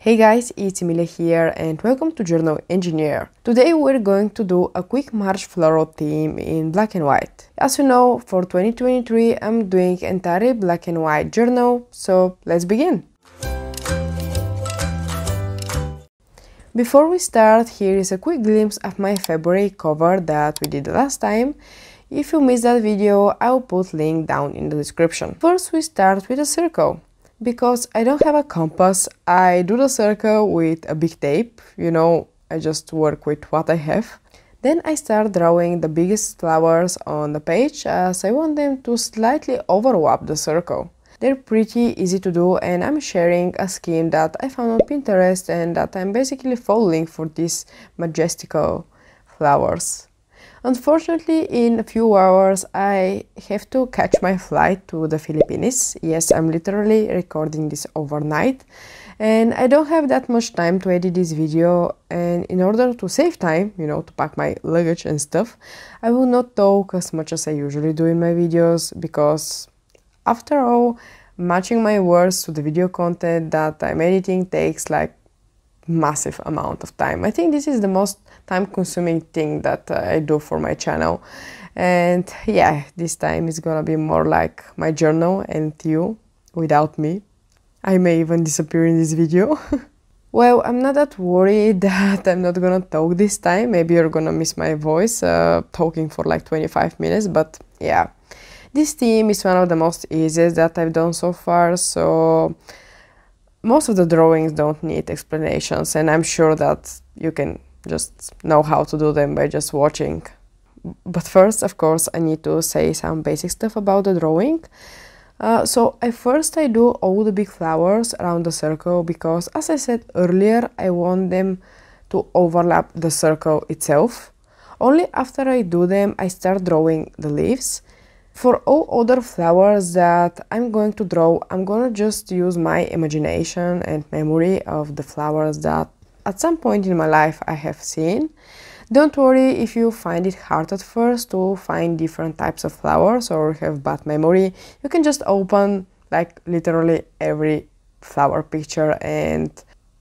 Hey guys, it's Emilia here and welcome to Journal Engineer. Today we're going to do a quick March floral theme in black and white. As you know, for 2023 I'm doing entirely black and white journal, so let's begin! Before we start, here is a quick glimpse of my February cover that we did last time. If you missed that video, I'll put link down in the description. First we start with a circle. Because I don't have a compass, I do the circle with a big tape, I just work with what I have. Then I start drawing the biggest flowers on the page as I want them to slightly overlap the circle. They're pretty easy to do and I'm sharing a scheme that I found on Pinterest and that I'm basically following for these majestical flowers. Unfortunately, in a few hours I have to catch my flight to the Philippines. Yes, I'm literally recording this overnight and I don't have that much time to edit this video, and in order to save time, to pack my luggage and stuff, I will not talk as much as I usually do in my videos because after all, matching my words to the video content that I'm editing takes like massive amount of time. I think this is the most time-consuming thing that I do for my channel, and yeah, this time is gonna be more like my journal and you without me. I may even disappear in this video. Well, I'm not that worried that I'm not gonna talk this time. Maybe you're gonna miss my voice talking for like 25 minutes, but yeah, this theme is one of the most easiest that I've done so far, so most of the drawings don't need explanations, and I'm sure that you can just know how to do them by just watching. But first, of course, I need to say some basic stuff about the drawing. So first I do all the big flowers around the circle because, as I said earlier, I want them to overlap the circle itself. Only after I do them, I start drawing the leaves. For all other flowers that I'm going to draw, I'm gonna just use my imagination and memory of the flowers that at some point in my life I have seen. Don't worry if you find it hard at first to find different types of flowers or have bad memory. You can just open like literally every flower picture and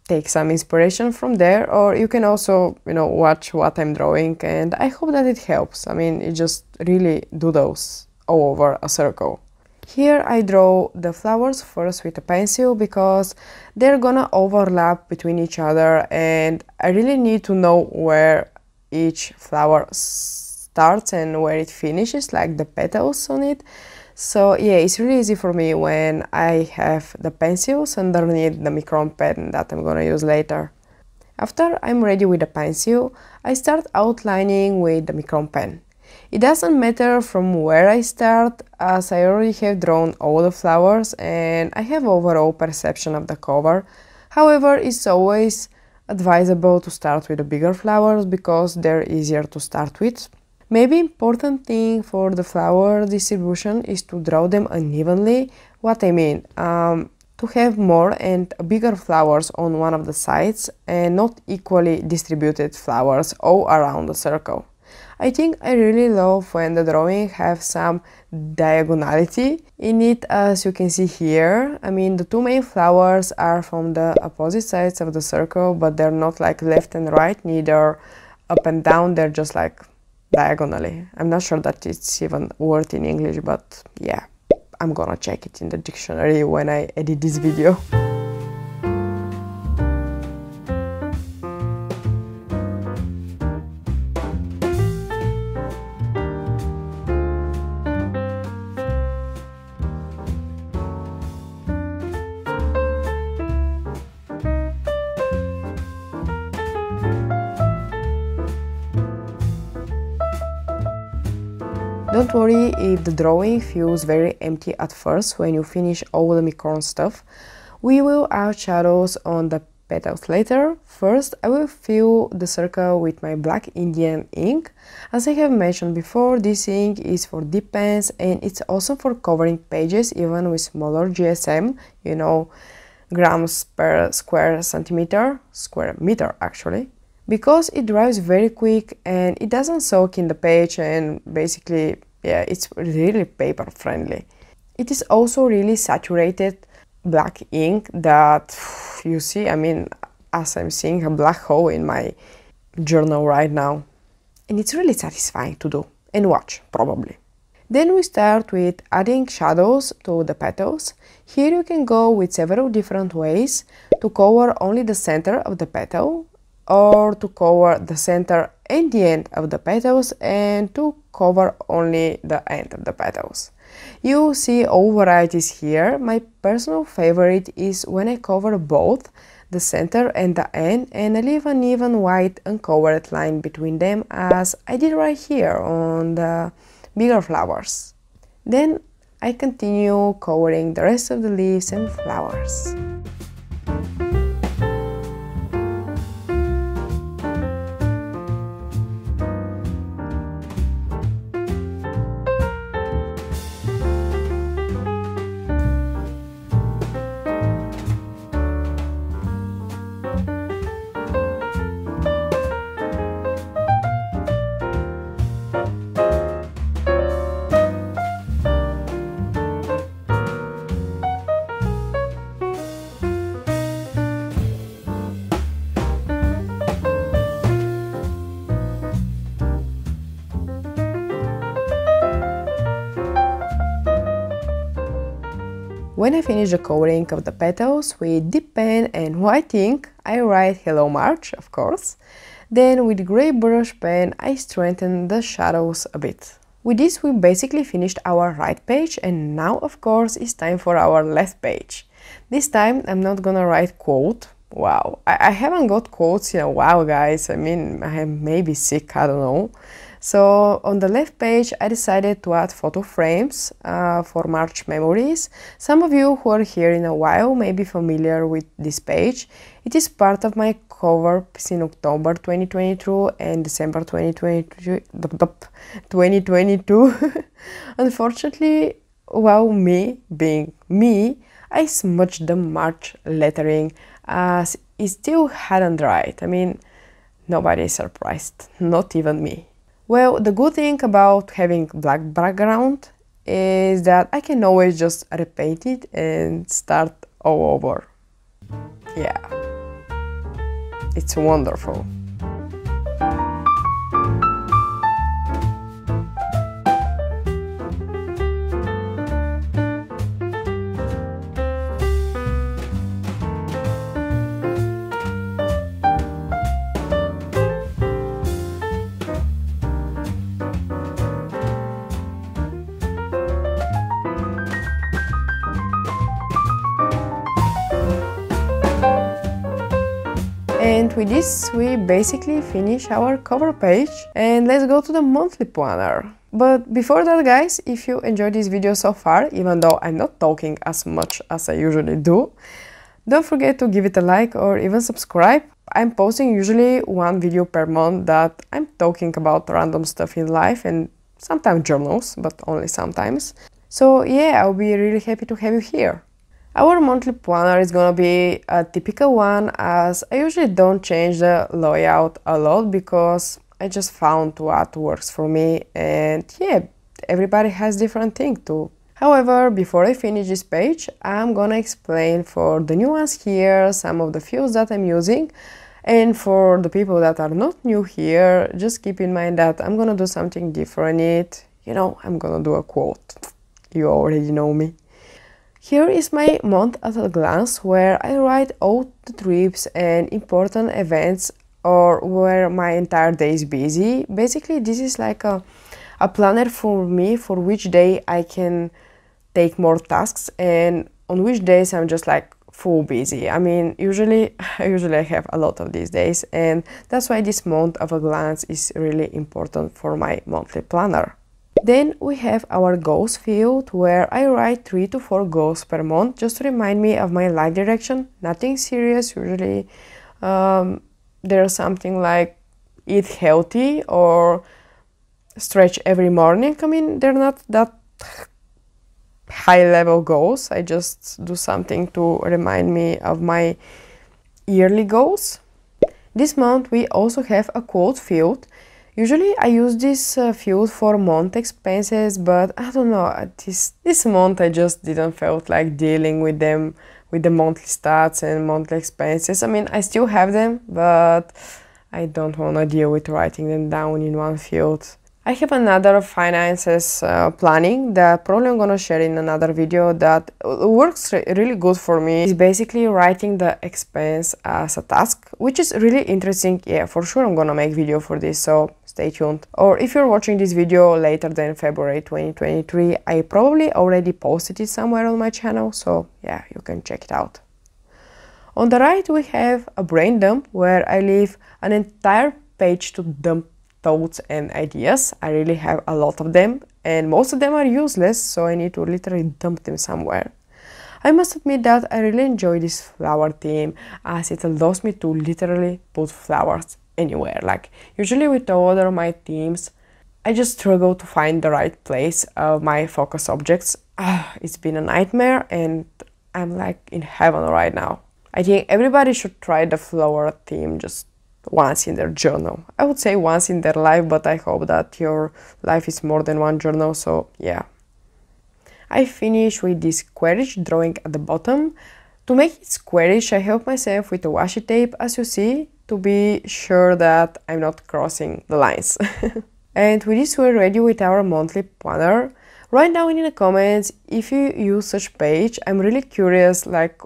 take some inspiration from there, or you can also, watch what I'm drawing, and I hope that it helps. I mean, it just really doodles all over a circle. Here I draw the flowers first with a pencil because they're gonna overlap between each other and I really need to know where each flower starts and where it finishes, like the petals on it. So yeah, it's really easy for me when I have the pencils underneath the micron pen that I'm gonna use later. After I'm ready with the pencil, I start outlining with the micron pen. It doesn't matter from where I start, as I already have drawn all the flowers and I have overall perception of the cover. However, it's always advisable to start with the bigger flowers because they're easier to start with. Maybe important thing for the flower distribution is to draw them unevenly. What I mean, to have more and bigger flowers on one of the sides and not equally distributed flowers all around the circle. I think I really love when the drawing have some diagonality in it, as you can see here. I mean, the two main flowers are from the opposite sides of the circle, but they're not like left and right, neither up and down, they're just like diagonally. I'm not sure that it's even a word in English, but yeah, I'm gonna check it in the dictionary when I edit this video. Don't worry if the drawing feels very empty at first when you finish all the micron stuff. We will add shadows on the petals later. First, I will fill the circle with my black Indian ink. As I have mentioned before, this ink is for dip pens and it's also for covering pages even with smaller GSM, grams per square meter actually. Because it dries very quick and it doesn't soak in the page, and basically, yeah, it's really paper friendly. It is also really saturated black ink that you see, I mean, as I'm seeing a black hole in my journal right now. And it's really satisfying to do and watch, probably. Then we start with adding shadows to the petals. Here you can go with several different ways to cover only the center of the petal, or to cover the center and the end of the petals, and to cover only the end of the petals. You see all varieties here. My personal favorite is when I cover both the center and the end, and I leave an even white uncovered line between them, as I did right here on the bigger flowers. Then I continue covering the rest of the leaves and flowers. When I finish the covering of the petals with dip pen and white ink, I write Hello March, of course. Then with grey brush pen, I strengthen the shadows a bit. With this we basically finished our right page, and now of course it's time for our left page. This time I'm not gonna write quote. Wow, I haven't got quotes in a while, guys. I mean, I may be sick, I don't know. So on the left page I decided to add photo frames for March memories. Some of you who are here in a while may be familiar with this page. It is part of my cover in October 2022 and December 2022. Unfortunately, while me being me, I smudged the March lettering as it still hadn't dried. I mean, nobody is surprised, not even me. Well, the good thing about having black background is that I can always just repaint it and start all over. Yeah, it's wonderful. And with this we basically finish our cover page, and let's go to the monthly planner. But before that, guys, if you enjoyed this video so far, even though I'm not talking as much as I usually do, don't forget to give it a like or even subscribe. I'm posting usually one video per month that I'm talking about random stuff in life and sometimes journals, but only sometimes. So yeah, I'll be really happy to have you here. Our monthly planner is gonna be a typical one, as I usually don't change the layout a lot because I just found what works for me, and yeah, everybody has different things too. However, before I finish this page, I'm gonna explain for the new ones here some of the fields that I'm using, and for the people that are not new here, just keep in mind that I'm gonna do something different. You know, I'm gonna do a quote. You already know me. Here is my month at a glance, where I write all the trips and important events, or where my entire day is busy. Basically, this is like a planner for me for which day I can take more tasks and on which days I'm just like full busy. I mean, usually I have a lot of these days, and that's why this month at a glance is really important for my monthly planner. Then we have our goals field, where I write 3 to 4 goals per month, just to remind me of my life direction. Nothing serious. Usually there's something like eat healthy or stretch every morning. I mean, they're not that high level goals. I just do something to remind me of my yearly goals. This month we also have a quote field. Usually I use this field for month expenses, but I don't know, this month I just didn't felt like dealing with them, with the monthly stats and monthly expenses. I mean, I still have them, but I don't want to deal with writing them down in one field. I have another finances planning that probably I'm gonna share in another video that works really good for me. It's basically writing the expense as a task, which is really interesting. Yeah, for sure I'm gonna make video for this, so stay tuned. Or if you're watching this video later than February 2023, I probably already posted it somewhere on my channel, so yeah, you can check it out. On the right we have a brain dump where I leave an entire page to dump thoughts and ideas. I really have a lot of them and most of them are useless, so I need to literally dump them somewhere. I must admit that I really enjoy this flower theme as it allows me to literally put flowers anywhere. Like usually with all of my themes, I just struggle to find the right place of my focus objects. It's been a nightmare and I'm like in heaven right now. I think everybody should try the flower theme just once in their journal. I would say once in their life, but I hope that your life is more than one journal, so yeah. I finish with this squarish drawing at the bottom. To make it squarish, I help myself with a washi tape, as you see, to be sure that I'm not crossing the lines. And with this we're ready with our monthly planner. Write down in the comments if you use such page. I'm really curious, like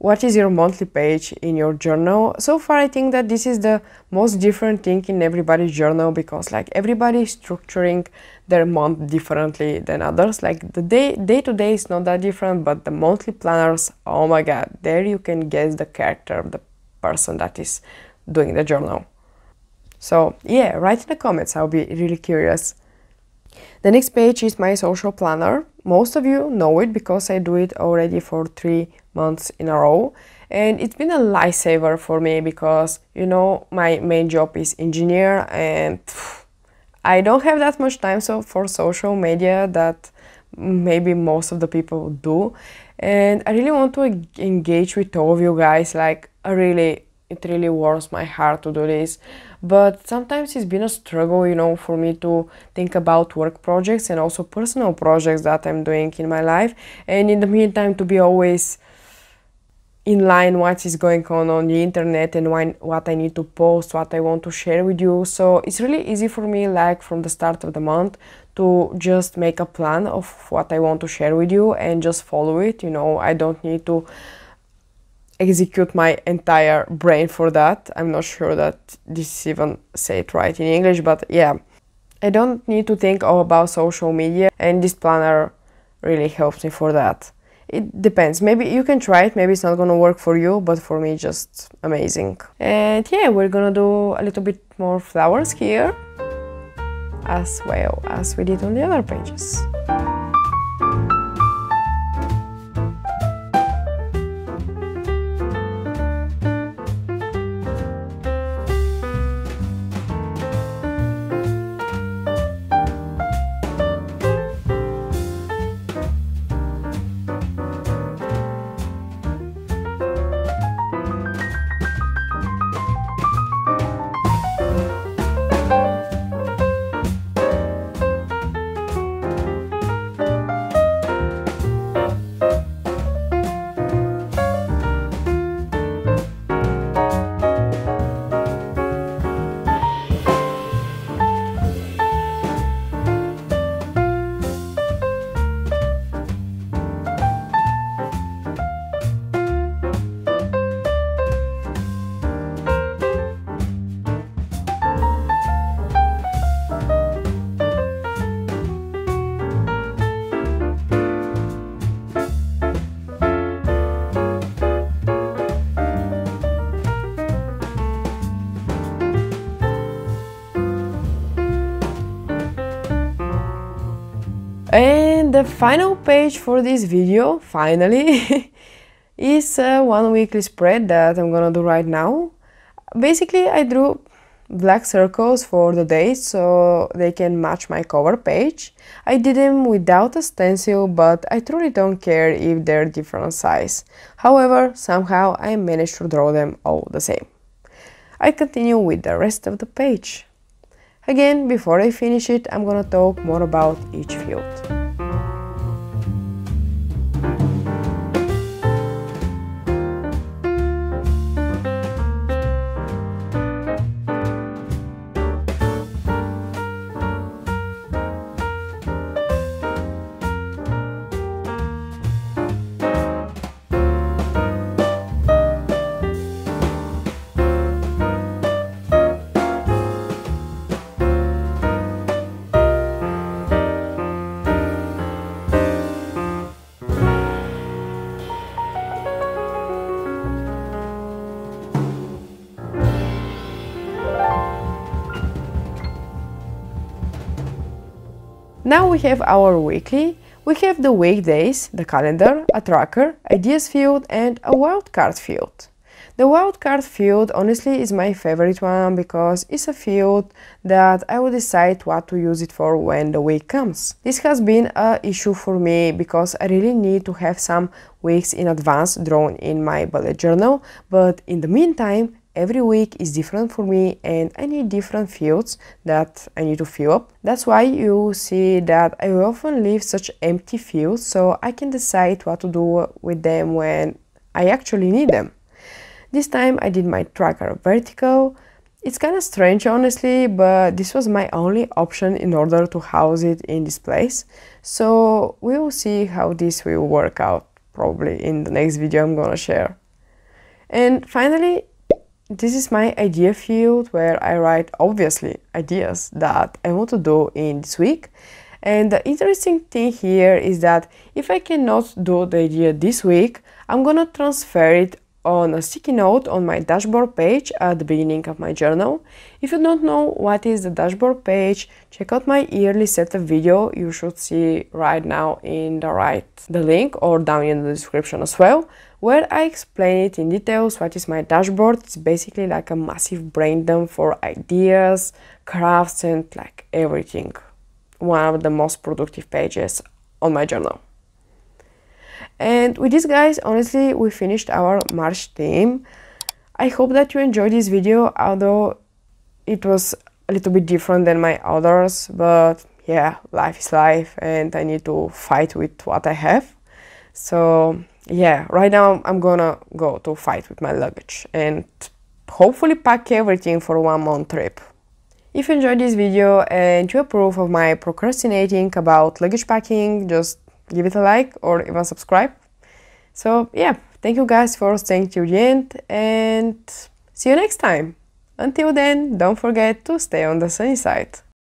what is your monthly page in your journal? So far I think that this is the most different thing in everybody's journal, because like everybody is structuring their month differently than others. Like the day to day is not that different, but the monthly planners, oh my god, there you can guess the character of the person that is doing the journal. So yeah, write in the comments, I'll be really curious. The next page is my social planner. Most of you know it because I do it already for 3 months in a row, and it's been a lifesaver for me because, you know, my main job is engineer and I don't have that much time for social media that maybe most of the people do, and I really want to engage with all of you guys. Like it really warms my heart to do this, but sometimes it's been a struggle, you know, for me to think about work projects and also personal projects that I'm doing in my life, and in the meantime to be always in line what is going on the internet and what I need to post, what I want to share with you. So it's really easy for me, like from the start of the month, to just make a plan of what I want to share with you and just follow it. You know, I don't need to execute my entire brain for that. I'm not sure that this is even said right in English, but yeah, I don't need to think all about social media, and this planner really helps me for that. It depends, maybe you can try it, maybe it's not gonna work for you, but for me just amazing. And yeah, we're gonna do a little bit more flowers here as well as we did on the other pages. And the final page for this video, finally, is one weekly spread that I'm gonna do right now. Basically, I drew black circles for the days so they can match my cover page. I did them without a stencil, but I truly don't care if they're different size. However, somehow I managed to draw them all the same. I continue with the rest of the page. Again, before I finish it, I'm gonna talk more about each field. Now we have our weekly. We have the weekdays, the calendar, a tracker, ideas field, and a wildcard field. The wildcard field honestly is my favorite one because it's a field that I will decide what to use it for when the week comes. This has been an issue for me because I really need to have some weeks in advance drawn in my bullet journal, but in the meantime, every week is different for me and I need different fields that I need to fill up. That's why you see that I often leave such empty fields so I can decide what to do with them when I actually need them. This time I did my tracker vertical. It's kind of strange honestly, but this was my only option in order to house it in this place. So we will see how this will work out probably in the next video I'm gonna share. And finally, this is my idea field where I write obviously ideas that I want to do in this week. And the interesting thing here is that if I cannot do the idea this week, I'm gonna transfer it on a sticky note on my dashboard page at the beginning of my journal. If you don't know what is the dashboard page, check out my yearly setup video. You should see right now in the link or down in the description as well, where I explain it in details what is my dashboard. It's basically like a massive brain dump for ideas, crafts, and like everything. One of the most productive pages on my journal. And with this guys, honestly, we finished our March theme. I hope that you enjoyed this video, although it was a little bit different than my others, but yeah, life is life and I need to fight with what I have. So yeah, right now I'm gonna go to fight with my luggage and hopefully pack everything for 1 month trip. If you enjoyed this video and you approve of my procrastinating about luggage packing, just give it a like or even subscribe. So yeah, thank you guys for staying till the end and see you next time. Until then, don't forget to stay on the sunny side.